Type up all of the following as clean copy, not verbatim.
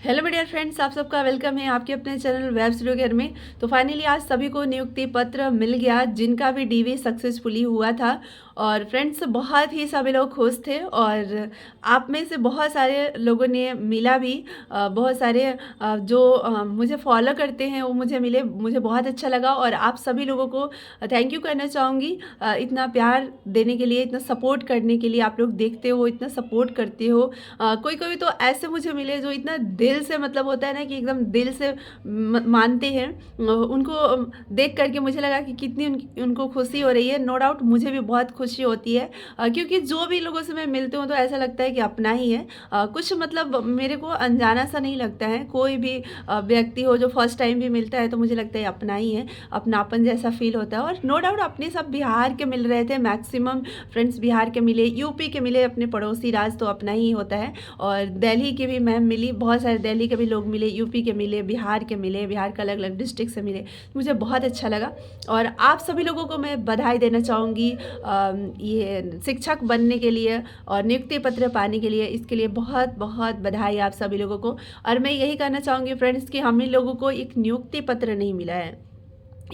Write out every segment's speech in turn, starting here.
Hello dear friends, आप सबका welcome है आपके अपने चैनल वेब स्टूडियो घर में। तो फाइनली आज सभी को नियुक्ति पत्र मिल गया जिनका भी डीवी सक्सेसफुली हुआ था। और फ्रेंड्स बहुत ही सभी लोग खुश थे और आप में से बहुत सारे लोगों ने मिला भी। बहुत सारे जो मुझे फॉलो करते हैं वो मुझे मिले, मुझे बहुत अच्छा लगा। और आप सभी लोगों को थैंक यू कहना चाहूँगी इतना प्यार देने के लिए, इतना सपोर्ट करने के लिए। आप लोग देखते हो, इतना सपोर्ट करते हो। कोई कोई तो ऐसे मुझे मिले जो इतना दिल से, मतलब होता है ना कि एकदम दिल से मानते हैं। उनको देख करके मुझे लगा कि कितनी उनको खुशी हो रही है। नो डाउट मुझे भी बहुत खुशी होती है क्योंकि जो भी लोगों से मैं मिलती हूँ तो ऐसा लगता है कि अपना ही है। कुछ मतलब मेरे को अनजाना सा नहीं लगता है। कोई भी व्यक्ति हो जो फर्स्ट टाइम भी मिलता है तो मुझे लगता है अपना ही है, अपनापन जैसा फील होता है। और नो डाउट अपने सब बिहार के मिल रहे थे, मैक्सिमम फ्रेंड्स बिहार के मिले, यूपी के मिले, अपने पड़ोसी राज तो अपना ही होता है। और दिल्ली की भी मैम मिली, बहुत सारे दिल्ली के भी लोग मिले, यूपी के मिले, बिहार के मिले, बिहार के अलग अलग डिस्ट्रिक्ट से मिले। मुझे बहुत अच्छा लगा और आप सभी लोगों को मैं बधाई देना चाहूँगी ये शिक्षक बनने के लिए और नियुक्ति पत्र पाने के लिए। इसके लिए बहुत बहुत बधाई आप सभी लोगों को। और मैं यही कहना चाहूँगी फ्रेंड्स कि हम ही लोगों को एक नियुक्ति पत्र नहीं मिला है,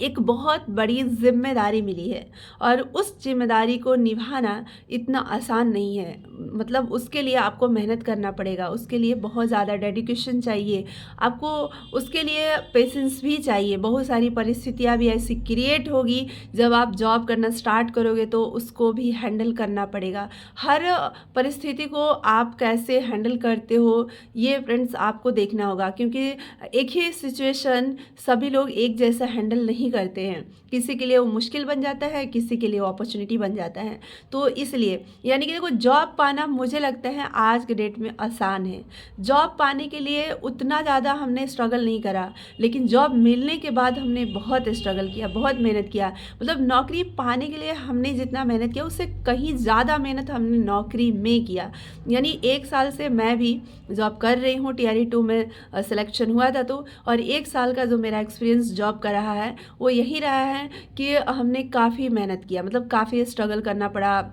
एक बहुत बड़ी जिम्मेदारी मिली है। और उस जिम्मेदारी को निभाना इतना आसान नहीं है। मतलब उसके लिए आपको मेहनत करना पड़ेगा, उसके लिए बहुत ज़्यादा डेडिकेशन चाहिए आपको, उसके लिए पेशेंस भी चाहिए। बहुत सारी परिस्थितियाँ भी ऐसी क्रिएट होगी जब आप जॉब करना स्टार्ट करोगे तो उसको भी हैंडल करना पड़ेगा। हर परिस्थिति को आप कैसे हैंडल करते हो ये फ्रेंड्स आपको देखना होगा, क्योंकि एक ही सिचुएशन सभी लोग एक जैसा हैंडल नहीं करते हैं। किसी के लिए वो मुश्किल बन जाता है, किसी के लिए वो अपॉर्चुनिटी बन जाता है। तो इसलिए यानी कि देखो, जॉब पाना मुझे लगता है आज के डेट में आसान है। जॉब पाने के लिए उतना ज़्यादा हमने स्ट्रगल नहीं करा, लेकिन जॉब मिलने के बाद हमने बहुत स्ट्रगल किया, बहुत मेहनत किया। मतलब नौकरी पाने के लिए हमने जितना मेहनत किया उससे कहीं ज़्यादा मेहनत हमने नौकरी में किया। यानी 1 साल से मैं भी जॉब कर रही हूँ, TRE 2 में सिलेक्शन हुआ था तो। और 1 साल का जो मेरा एक्सपीरियंस जॉब का रहा है वो यही रहा है कि हमने काफ़ी मेहनत किया, मतलब काफ़ी स्ट्रगल करना पड़ा।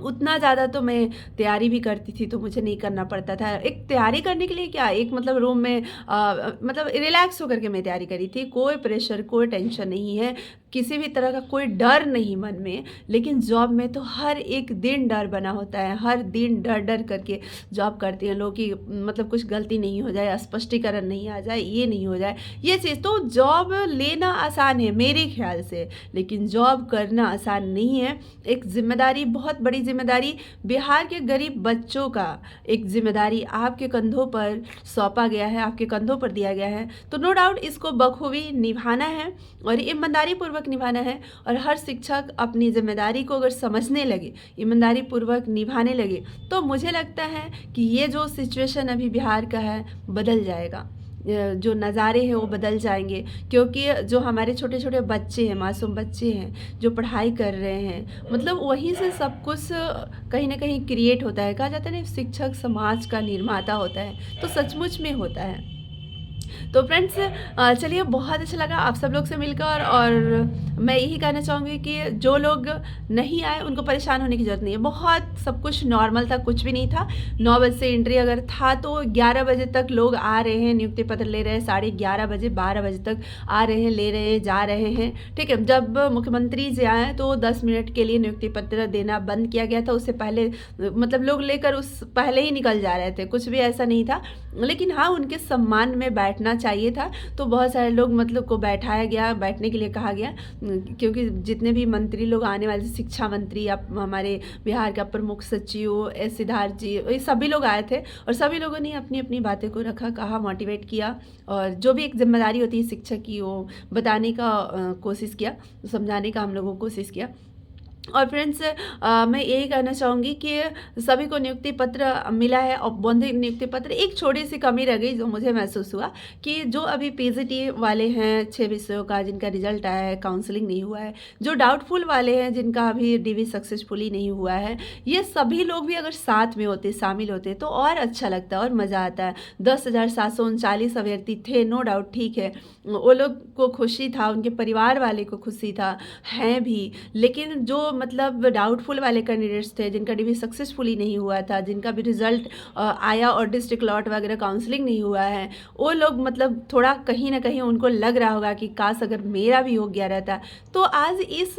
उतना ज़्यादा तो मैं तैयारी भी करती थी तो मुझे नहीं करना पड़ता था। एक तैयारी करने के लिए क्या, एक मतलब रूम में मतलब रिलैक्स होकर के मैं तैयारी करी थी। कोई प्रेशर, कोई टेंशन नहीं है, किसी भी तरह का कोई डर नहीं मन में। लेकिन जॉब में तो हर एक दिन डर बना होता है, हर दिन डर डर करके जॉब करते हैं लोग कि मतलब कुछ गलती नहीं हो जाए, स्पष्टीकरण नहीं आ जाए, ये नहीं हो जाए, ये चीज़। तो जॉब लेना आसान है मेरे ख्याल से, लेकिन जॉब करना आसान नहीं है। एक जिम्मेदारी, बहुत बड़ी जिम्मेदारी, बिहार के गरीब बच्चों का एक जिम्मेदारी आपके कंधों पर सौंपा गया है, आपके कंधों पर दिया गया है। तो नो डाउट इसको बखूबी निभाना है और ईमानदारी पूर्वक निभाना है। और हर शिक्षक अपनी जिम्मेदारी को अगर समझने लगे, ईमानदारी पूर्वक निभाने लगे, तो मुझे लगता है कि ये जो सिचुएशन अभी बिहार का है बदल जाएगा, जो नज़ारे हैं वो बदल जाएंगे। क्योंकि जो हमारे छोटे छोटे बच्चे हैं, मासूम बच्चे हैं जो पढ़ाई कर रहे हैं, मतलब वहीं से सब कुछ कहीं ना कहीं क्रिएट होता है। कहा जाता है ना, शिक्षक समाज का निर्माता होता है, तो सचमुच में होता है। तो फ्रेंड्स चलिए, बहुत अच्छा लगा आप सब लोग से मिलकर। और मैं यही कहना चाहूँगी कि जो लोग नहीं आए उनको परेशान होने की ज़रूरत नहीं है। बहुत सब कुछ नॉर्मल था, कुछ भी नहीं था। 9 बजे से एंट्री अगर था तो 11 बजे तक लोग आ रहे हैं, नियुक्ति पत्र ले रहे हैं। 11:30 बजे, 12 बजे तक आ रहे हैं, ले रहे हैं, जा रहे हैं। ठीक है, जब मुख्यमंत्री जी आए तो 10 मिनट के लिए नियुक्ति पत्र देना बंद किया गया था। उससे पहले मतलब लोग लेकर उस पहले ही निकल जा रहे थे, कुछ भी ऐसा नहीं था। लेकिन हाँ, उनके सम्मान में बैठना चाहिए था, तो बहुत सारे लोग मतलब को बैठाया गया, बैठने के लिए कहा गया। क्योंकि जितने भी मंत्री लोग आने वाले, शिक्षा मंत्री, आप हमारे बिहार का प्रमुख सचिव सिद्धार्थ जी, ये सभी लोग आए थे और सभी लोगों ने अपनी अपनी बातें को रखा, कहा, मोटिवेट किया। और जो भी एक जिम्मेदारी होती है शिक्षक की वो बताने का कोशिश किया, समझाने का हम लोगों को कोशिश किया। और फ्रेंड्स मैं यही कहना चाहूँगी कि सभी को नियुक्ति पत्र मिला है। और बंधे नियुक्ति पत्र, एक छोटी सी कमी रह गई जो मुझे महसूस हुआ कि जो अभी PGT वाले हैं 6 विषयों का, जिनका रिजल्ट आया है, काउंसलिंग नहीं हुआ है, जो डाउटफुल वाले हैं, जिनका अभी DV सक्सेसफुली नहीं हुआ है, ये सभी लोग भी अगर साथ में होते, शामिल होते तो और अच्छा लगता और मज़ा आता है। 10,739 अभ्यर्थी थे, नो डाउट, ठीक है, वो लोग को खुशी था, उनके परिवार वाले को खुशी था, हैं भी। लेकिन जो जो मतलब डाउटफुल वाले कैंडिडेट्स थे, जिनका डीवी सक्सेसफुली नहीं हुआ था, जिनका भी रिजल्ट आया और डिस्ट्रिक्ट लॉट वगैरह काउंसलिंग नहीं हुआ है, वो लोग मतलब थोड़ा कहीं ना कहीं उनको लग रहा होगा कि काश अगर मेरा भी हो गया रहता। तो आज इस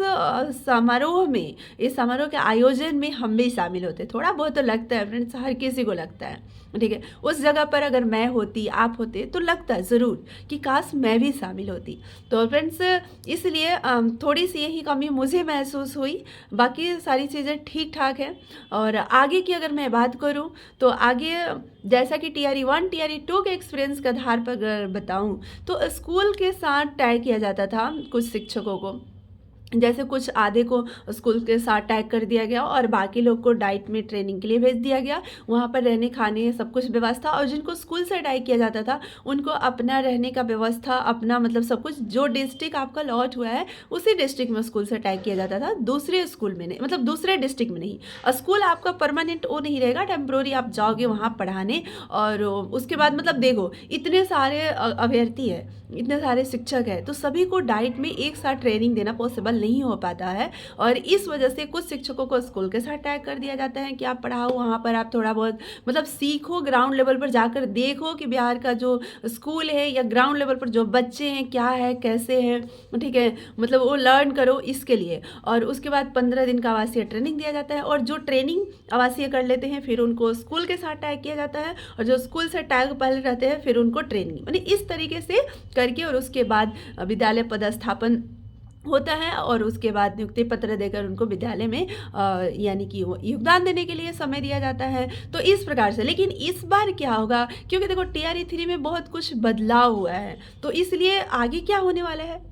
समारोह में, इस समारोह के आयोजन में हम भी शामिल होते। थोड़ा बहुत तो लगता है फ्रेंड्स, हर किसी को लगता है, ठीक है। उस जगह पर अगर मैं होती, आप होते, तो लगता है ज़रूर कि काश मैं भी शामिल होती। तो फ्रेंड्स इसलिए थोड़ी सी यही कमी मुझे महसूस हुई, बाकी सारी चीज़ें ठीक ठाक हैं। और आगे की अगर मैं बात करूं तो आगे जैसा कि टीआरई 1 टीआरई 2 के एक्सपीरियंस के आधार पर अगर बताऊं तो स्कूल के साथ टैग किया जाता था कुछ शिक्षकों को। जैसे कुछ आधे को स्कूल के साथ टैग कर दिया गया और बाकी लोग को डाइट में ट्रेनिंग के लिए भेज दिया गया। वहाँ पर रहने खाने सब कुछ व्यवस्था, और जिनको स्कूल से टैग किया जाता था उनको अपना रहने का व्यवस्था, अपना मतलब सब कुछ, जो डिस्ट्रिक्ट आपका लॉट हुआ है उसी डिस्ट्रिक्ट में स्कूल से टैग किया जाता था, दूसरे स्कूल में नहीं, मतलब दूसरे डिस्ट्रिक्ट में नहीं। स्कूल आपका परमानेंट वो नहीं रहेगा, टेम्प्रोरी आप जाओगे वहाँ पढ़ाने। और उसके बाद मतलब देखो इतने सारे अभ्यर्थी है, इतने सारे शिक्षक है, तो सभी को डाइट में एक साथ ट्रेनिंग देना पॉसिबल नहीं हो पाता है। और इस वजह से कुछ शिक्षकों को स्कूल के साथ टैग कर दिया जाता है कि आप पढ़ाओ, वहाँ पर आप थोड़ा बहुत मतलब सीखो, ग्राउंड लेवल पर जाकर देखो कि बिहार का जो स्कूल है या ग्राउंड लेवल पर जो बच्चे हैं क्या है कैसे हैं, ठीक है, मतलब वो लर्न करो इसके लिए। और उसके बाद 15 दिन का आवासीय ट्रेनिंग दिया जाता है, और जो ट्रेनिंग आवासीय कर लेते हैं फिर उनको स्कूल के साथ टैग किया जाता है, और जो स्कूल से टैग पहले रहते हैं फिर उनको ट्रेनिंग, यानी इस तरीके से करके। और उसके बाद विद्यालय पदस्थापन होता है, और उसके बाद नियुक्ति पत्र देकर उनको विद्यालय में यानी कि योगदान देने के लिए समय दिया जाता है। तो इस प्रकार से, लेकिन इस बार क्या होगा, क्योंकि देखो टीआरई 3 में बहुत कुछ बदलाव हुआ है, तो इसलिए आगे क्या होने वाला है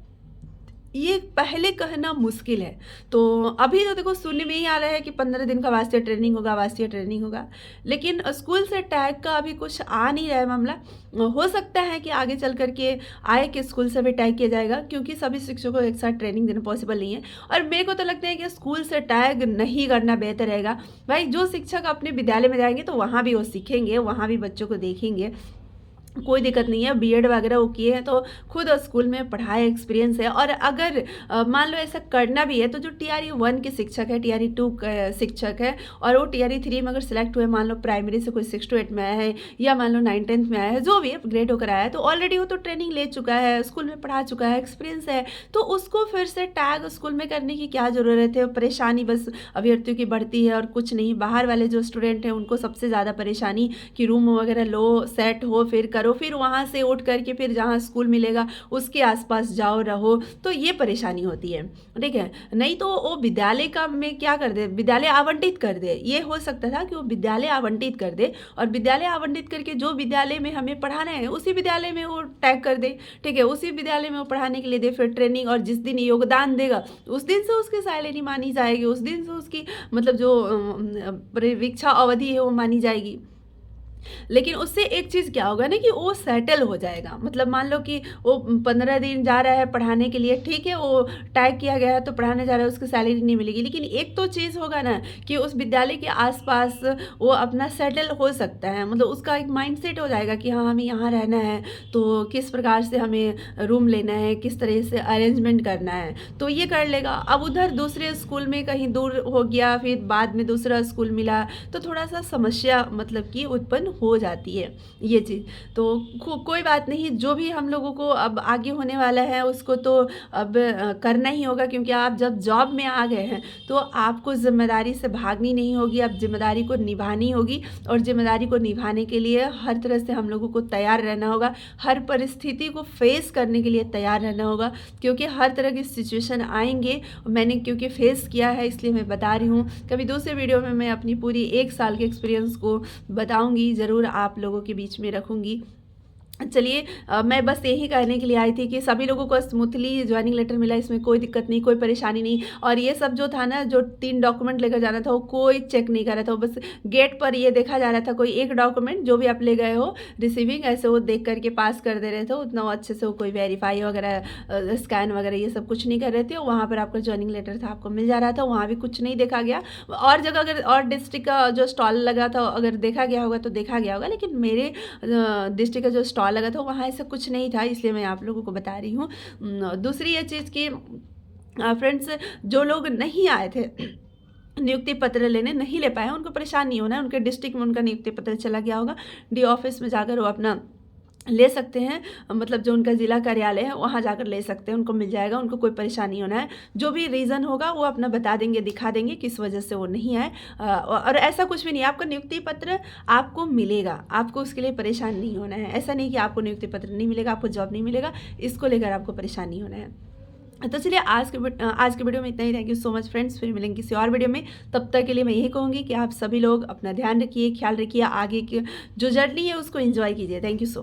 ये पहले कहना मुश्किल है। तो अभी तो देखो सुनने में ही आ रहा है कि 15 दिन का आवासीय ट्रेनिंग होगा, आवासीय ट्रेनिंग होगा, लेकिन स्कूल से टैग का अभी कुछ आ नहीं रहा है मामला। हो सकता है कि आगे चल करके आए कि स्कूल से भी टैग किया जाएगा, क्योंकि सभी शिक्षकों को एक साथ ट्रेनिंग देना पॉसिबल नहीं है। और मेरे को तो लगता है कि स्कूल से टैग नहीं करना बेहतर रहेगा। भाई जो शिक्षक अपने विद्यालय में जाएंगे तो वहाँ भी वो सीखेंगे, वहाँ भी बच्चों को देखेंगे, कोई दिक्कत नहीं है। बीएड वगैरह वो किए हैं तो खुद स्कूल में पढ़ाया, एक्सपीरियंस है। और अगर मान लो ऐसा करना भी है तो जो टीआरई 1 के शिक्षक है, टीआरई 2 का शिक्षक है, और वो टीआरई 3 में अगर सिलेक्ट हुए, मान लो प्राइमरी से कोई 6 to 8 में आया है, या मान लो 9 10th में आया है, जो भी है ग्रेड होकर आया है, तो ऑलरेडी वो तो ट्रेनिंग ले चुका है, स्कूल में पढ़ा चुका है, एक्सपीरियंस है। तो उसको फिर से टैग स्कूल में करने की क्या ज़रूरत है। परेशानी बस अभ्यर्थियों की बढ़ती है और कुछ नहीं। बाहर वाले जो स्टूडेंट हैं उनको सबसे ज़्यादा परेशानी कि रूम वगैरह लो, सेट हो, फिर करो, फिर वहाँ से उठ करके फिर जहाँ स्कूल मिलेगा उसके आसपास जाओ रहो, तो ये परेशानी होती है, ठीक है। नहीं तो वो विद्यालय का में क्या कर दे, विद्यालय आवंटित कर दे। ये हो सकता था कि वो विद्यालय आवंटित कर दे, और विद्यालय आवंटित करके जो विद्यालय में हमें पढ़ाना है उसी विद्यालय में वो टैग कर दे, ठीक है, उसी विद्यालय में वो पढ़ाने के लिए दे, फिर ट्रेनिंग। और जिस दिन योगदान देगा उस दिन से उसकी सैलरी मानी जाएगी, उस दिन से उसकी मतलब जो परीक्षा अवधि है वो मानी जाएगी। लेकिन उससे एक चीज़ क्या होगा ना कि वो सेटल हो जाएगा। मतलब मान लो कि वो 15 दिन जा रहा है पढ़ाने के लिए, ठीक है, वो टैग किया गया है तो पढ़ाने जा रहा है, उसको सैलरी नहीं मिलेगी, लेकिन एक तो चीज़ होगा ना कि उस विद्यालय के आसपास वो अपना सेटल हो सकता है। मतलब उसका एक माइंडसेट हो जाएगा कि हाँ हमें यहाँ रहना है, तो किस प्रकार से हमें रूम लेना है, किस तरह से अरेंजमेंट करना है, तो ये कर लेगा। अब उधर दूसरे स्कूल में कहीं दूर हो गया, फिर बाद में दूसरा स्कूल मिला, तो थोड़ा सा समस्या मतलब कि उत्पन्न हो जाती है ये चीज़। तो कोई बात नहीं, जो भी हम लोगों को अब आगे होने वाला है उसको तो अब करना ही होगा, क्योंकि आप जब जॉब में आ गए हैं तो आपको जिम्मेदारी से भागनी नहीं होगी, अब जिम्मेदारी को निभानी होगी। और जिम्मेदारी को निभाने के लिए हर तरह से हम लोगों को तैयार रहना होगा, हर परिस्थिति को फेस करने के लिए तैयार रहना होगा, क्योंकि हर तरह की सिचुएशन आएंगे। मैंने क्योंकि फेस किया है इसलिए मैं बता रही हूँ। कभी दूसरे वीडियो में मैं अपनी पूरी 1 साल के एक्सपीरियंस को बताऊँगी, ज़रूर आप लोगों के बीच में रखूँगी। चलिए मैं बस यही कहने के लिए आई थी कि सभी लोगों को स्मूथली ज्वाइनिंग लेटर मिला, इसमें कोई दिक्कत नहीं, कोई परेशानी नहीं। और ये सब जो था ना, जो 3 डॉक्यूमेंट लेकर जाना था वो कोई चेक नहीं कर रहा था, बस गेट पर ये देखा जा रहा था कोई एक डॉक्यूमेंट जो भी आप ले गए हो रिसीविंग, ऐसे वो देख करके पास कर दे रहे थे। उतना अच्छे से वो कोई वेरीफाई वगैरह स्कैन वगैरह ये सब कुछ नहीं कर रहे थे। वहाँ पर आपका ज्वाइनिंग लेटर था आपको मिल जा रहा था, वहाँ भी कुछ नहीं देखा गया। और जगह अगर और डिस्ट्रिक्ट का जो स्टॉल लगा था अगर देखा गया होगा तो देखा गया होगा, लेकिन मेरे डिस्ट्रिक्ट का जो स्टॉल लगा था वहाँ ऐसा कुछ नहीं था, इसलिए मैं आप लोगों को बता रही हूँ। दूसरी ये चीज़ कि फ्रेंड्स, जो लोग नहीं आए थे नियुक्ति पत्र लेने, नहीं ले पाए, उनको परेशान नहीं होना है। उनके डिस्ट्रिक्ट में उनका नियुक्ति पत्र चला गया होगा, डी ऑफिस में जाकर वो अपना ले सकते हैं। मतलब जो उनका ज़िला कार्यालय है वहाँ जाकर ले सकते हैं, उनको मिल जाएगा, उनको कोई परेशानी नहीं होना है। जो भी रीज़न होगा वो अपना बता देंगे, दिखा देंगे किस वजह से वो नहीं आए। और ऐसा कुछ भी नहीं है, आपका नियुक्ति पत्र आपको मिलेगा, आपको उसके लिए परेशान नहीं होना है। ऐसा नहीं कि आपको नियुक्ति पत्र नहीं मिलेगा, आपको जॉब नहीं मिलेगा, इसको लेकर आपको परेशान नहीं होना है। तो चलिए आज के वीडियो में इतना ही। Thank you so much friends, फिर मिलेंगे किसी और वीडियो में। तब तक के लिए मैं यही कहूँगी कि आप सभी लोग अपना ध्यान रखिए, ख्याल रखिए, आगे की जो जर्नी है उसको एंजॉय कीजिए। Thank you so much.